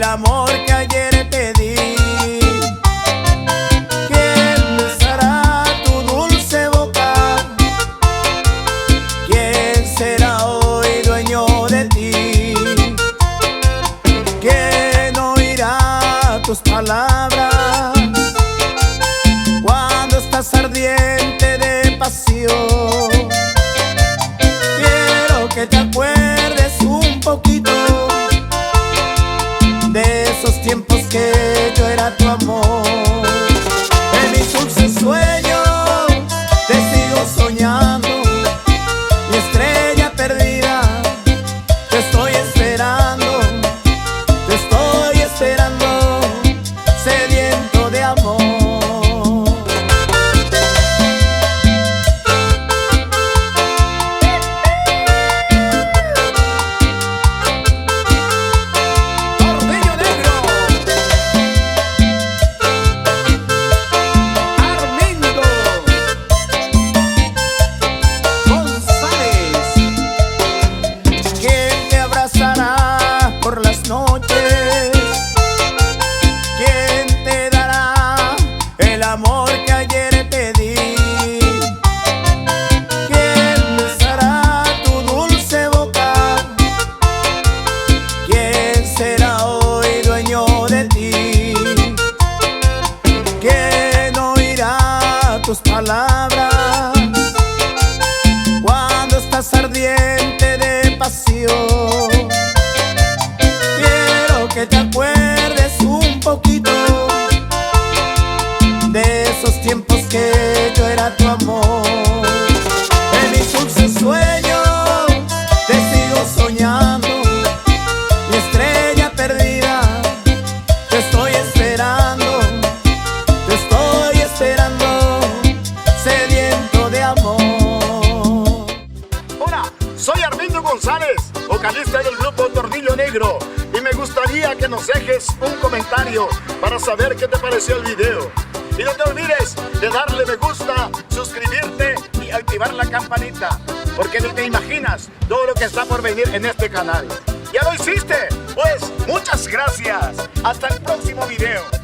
Amor que ayer te di, ¿quién besará tu dulce boca? ¿Quién será hoy dueño de ti? ¿Quién oirá tus palabras cuando estás ardiente de pasión? Quiero que te acuerdes un poquito de esos tiempos que yo era tu amor. En mis dulces sueños te sigo soñando, mi estrella perdida. Te estoy esperando, sediento de amor. Por las noches, ¿quién te dará el amor que ayer te di? ¿Quién besará tu dulce boca? ¿Quién será hoy dueño de ti? ¿Quién oirá tus palabras cuando estás ardiente de pasión? Que te acuerdes un poquito de esos tiempos que yo era tu amor. En mis dulces sueños te sigo soñando, mi estrella perdida. Te estoy esperando, sediento de amor. Hola, soy Armindo González, vocalista del grupo Tornillo Negro, y me gustaría que nos dejes un comentario para saber qué te pareció el video. Y no te olvides de darle me gusta, suscribirte y activar la campanita, porque ni te imaginas todo lo que está por venir en este canal. ¿Ya lo hiciste? Pues muchas gracias. Hasta el próximo video.